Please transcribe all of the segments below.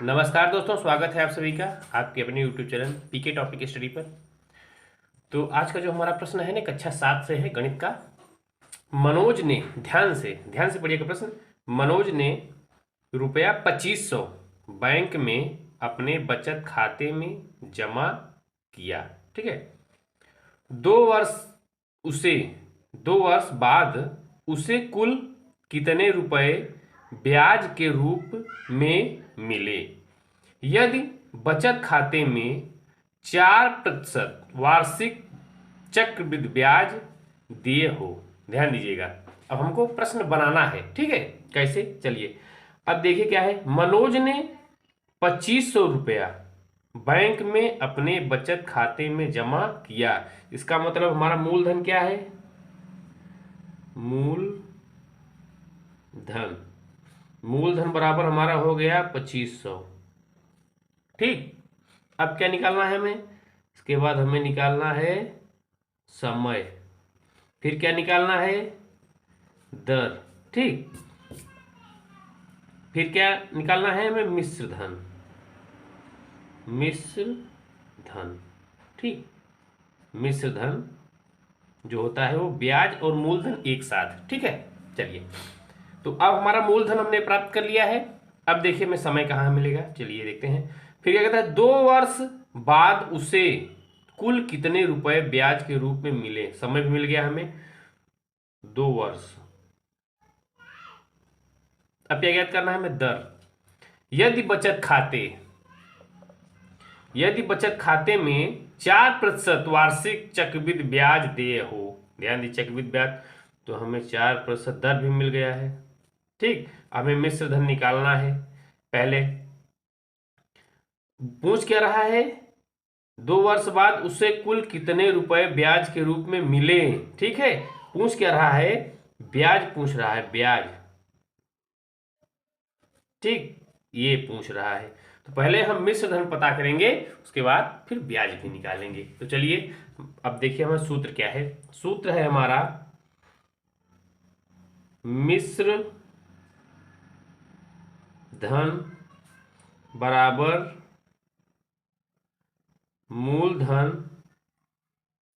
नमस्कार दोस्तों, स्वागत है आप सभी का आपके अपने YouTube चैनल पीके टॉपिक स्टडी पर। तो आज का जो हमारा प्रश्न है ना, कक्षा 7 से है, गणित का। मनोज ने ध्यान से पढ़िएगा प्रश्न। मनोज ने रुपया 2500 बैंक में अपने बचत खाते में जमा किया। ठीक है। दो वर्ष उसे 2 वर्ष बाद उसे कुल कितने रुपए ब्याज के रूप में मिले यदि बचत खाते में 4% वार्षिक चक्रवृद्धि ब्याज दिए हो। ध्यान दीजिएगा, अब हमको प्रश्न बनाना है। ठीक है, कैसे, चलिए अब देखिए क्या है। मनोज ने 2500 रुपया बैंक में अपने बचत खाते में जमा किया। इसका मतलब हमारा मूलधन क्या है? मूलधन बराबर हमारा हो गया 2500। ठीक, अब क्या निकालना है हमें? इसके बाद हमें निकालना है समय, फिर क्या निकालना है? दर। ठीक, फिर क्या निकालना है हमें? मिश्र धन। ठीक, मिश्र धन जो होता है वो ब्याज और मूलधन एक साथ। ठीक है, चलिए तो अब हमारा मूलधन हमने प्राप्त कर लिया है। अब देखिए मैं समय कहाँ मिलेगा, चलिए देखते हैं। फिर क्या कहता है? 2 वर्ष बाद उसे कुल कितने रुपए ब्याज के रूप में मिले। समय भी मिल गया हमें, 2 वर्ष। अब क्या ज्ञात करना है हमें? दर। यदि बचत खाते में 4% वार्षिक चक्रवृद्धि ब्याज दिए हो। ध्यान दी, चक्रवृद्धि ब्याज, तो हमें 4% दर भी मिल गया है। ठीक, हमें मिश्र धन निकालना है। पहले पूछ क्या रहा है? 2 वर्ष बाद उसे कुल कितने रुपए ब्याज के रूप में मिले। ठीक है, पूछ क्या रहा है? ब्याज पूछ रहा है, ब्याज। ठीक, ये पूछ रहा है। तो पहले हम मिश्र धन पता करेंगे, उसके बाद फिर ब्याज भी निकालेंगे। तो चलिए अब देखिए हमारा सूत्र क्या है। सूत्र है हमारा मिश्र धन बराबर मूलधन।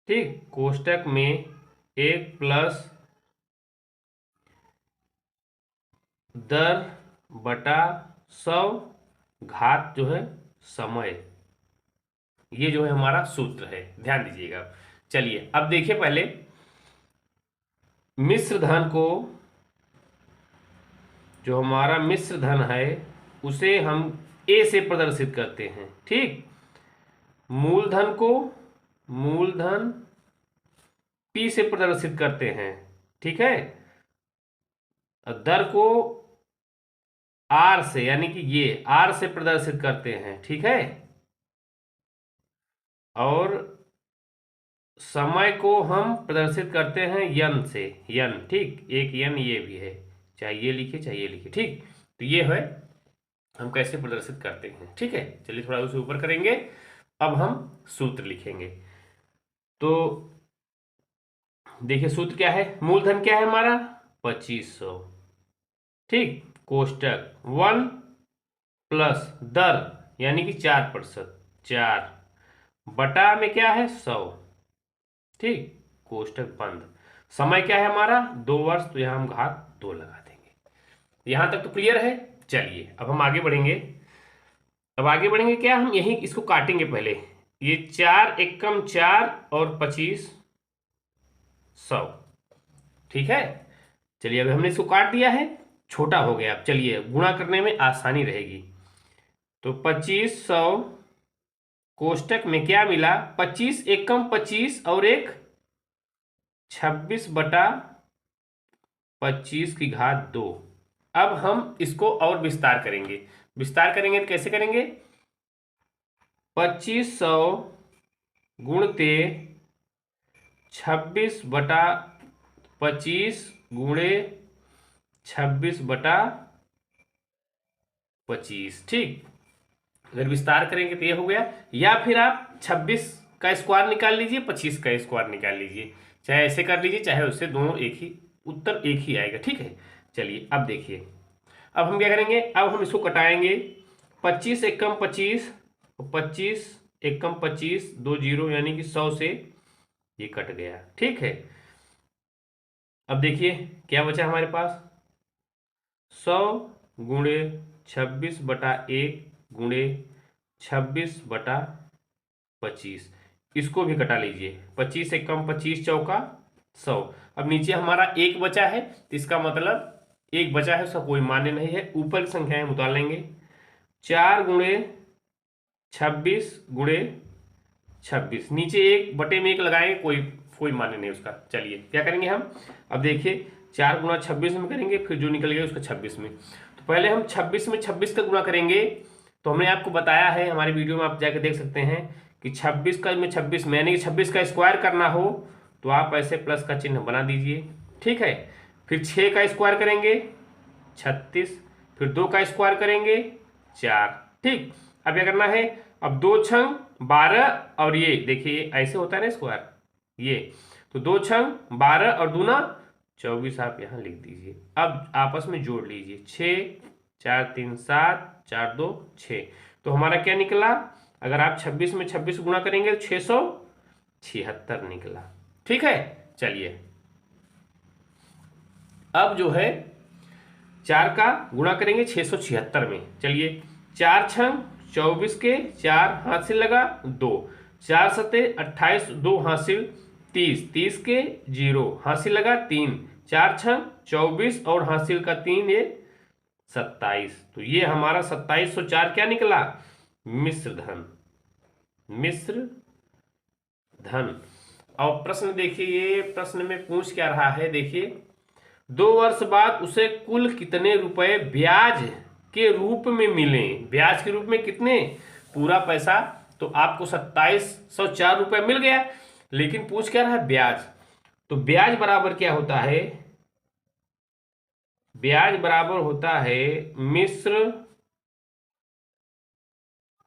ठीक, कोष्टक में 1 + दर बटा 100 घात जो है समय। ये जो है हमारा सूत्र है, ध्यान दीजिएगा। चलिए अब देखिए, पहले मिश्र धन को, जो हमारा मिश्र धन है उसे हम ए से प्रदर्शित करते हैं। ठीक, मूलधन को मूलधन पी से प्रदर्शित करते हैं। ठीक है, दर को आर से, यानी कि ये आर से प्रदर्शित करते हैं। ठीक है, और समय को हम प्रदर्शित करते हैं यन से, यन। ठीक, एक यन ये भी है, चाहे ये लिखे चाहे ये लिखे। ठीक, तो ये है हम कैसे प्रदर्शित करते हैं। ठीक है, चलिए थोड़ा उसे ऊपर करेंगे। अब हम सूत्र लिखेंगे। तो देखिए सूत्र क्या है। मूलधन क्या है हमारा? 2500। ठीक, कोष्टक 1 + दर यानी कि 4%, 4 बटा में क्या है? 100। ठीक, कोष्टक बंद। समय क्या है हमारा? 2 वर्ष, तो यहां हम घात 2 लगा देंगे। यहां तक तो क्लियर है। चलिए अब हम आगे बढ़ेंगे। अब आगे बढ़ेंगे क्या, हम यही इसको काटेंगे पहले। ये 4 एकम 4 और 25 100। ठीक है, चलिए अब हमने इसको काट दिया है, छोटा हो गया। अब चलिए गुणा करने में आसानी रहेगी। तो 2500 कोष्टक में क्या मिला? 25 एकम 25 और एक 26/25 की घात 2। अब हम इसको और विस्तार करेंगे। विस्तार करेंगे तो कैसे करेंगे? 2500 गुणते 26/25 गुणे 26/25। ठीक, अगर विस्तार करेंगे तो ये हो गया, या फिर आप 26 का स्क्वायर निकाल लीजिए, 25 का स्क्वायर निकाल लीजिए, चाहे ऐसे कर लीजिए चाहे उससे, दोनों एक ही उत्तर एक ही आएगा। ठीक है, चलिए अब देखिए, अब हम क्या करेंगे? अब हम इसको कटाएंगे। 25 एकम 25, 25 एकम 25, 2 जीरो यानी कि 100 से ये कट गया। ठीक है, अब देखिए क्या बचा हमारे पास, 100 गुणे 26/1 गुणे 26/25, इसको भी कटा लीजिए। 25 एकम 25 चौका 100। अब नीचे हमारा एक बचा है, तो इसका मतलब एक बचा है, उसका कोई मान्य नहीं है। ऊपर की संख्याएं हम उतार लेंगे। 4 गुणे 26 गुणे 26, नीचे 1/1 लगाएंगे, कोई मान्य नहीं उसका। चलिए क्या करेंगे हम, अब देखिए 4 गुणा 26 में करेंगे, फिर जो निकल गया उसका 26 में। तो पहले हम 26 में 26 का गुणा करेंगे। तो हमने आपको बताया है, हमारी वीडियो में आप जाकर देख सकते हैं कि 26 का में 26 में यानी कि 26 का स्क्वायर करना हो तो आप ऐसे प्लस का चिन्ह बना दीजिए। ठीक है, फिर 6 का स्क्वायर करेंगे 36, फिर 2 का स्क्वायर करेंगे 4। ठीक, अब क्या करना है, अब 2 छंग 12 और ये देखिए ऐसे होता है ना स्क्वायर, ये तो 2 छंग 12 और दूना 24 आप यहाँ लिख दीजिए। अब आपस में जोड़ लीजिए, 6 4 3 7 4 2 6। तो हमारा क्या निकला, अगर आप 26 में 26 गुणा करेंगे तो 676 निकला। ठीक है, चलिए अब जो है 4 का गुणा करेंगे 676 में। चलिए 4 छंग 24 के 4 हासिल लगा 2, 4 सते 28, 2 हासिल 30, 30 के 0 हासिल लगा 3, 4 छंग 24 और हासिल का 3 ये 27। तो ये हमारा 2704 क्या निकला, मिश्र धन, मिश्र धन। और प्रश्न देखिए, ये प्रश्न में पूछ क्या रहा है, देखिए 2 वर्ष बाद उसे कुल कितने रुपए ब्याज के रूप में मिले। ब्याज के रूप में कितने, पूरा पैसा तो आपको 2704 रुपए मिल गया, लेकिन पूछ क्या रहा है, ब्याज। तो ब्याज बराबर क्या होता है, ब्याज बराबर होता है मिश्र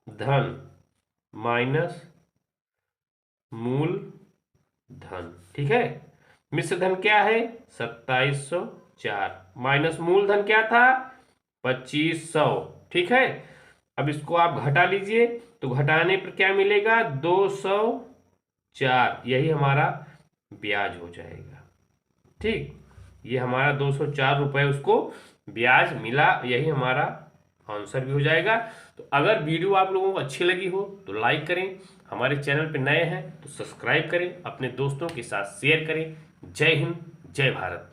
धन माइनस मूल धन। ठीक है, मिश्र धन क्या है 2704 माइनस मूलधन क्या था 2500। ठीक है, अब इसको आप घटा लीजिए, तो घटाने पर क्या मिलेगा 204, यही हमारा ब्याज हो जाएगा। ठीक, ये हमारा 204 रुपए उसको ब्याज मिला, यही हमारा आंसर भी हो जाएगा। तो अगर वीडियो आप लोगों को अच्छी लगी हो तो लाइक करें, हमारे चैनल पर नए हैं तो सब्सक्राइब करें, अपने दोस्तों के साथ शेयर करें। जय हिंद, जय भारत।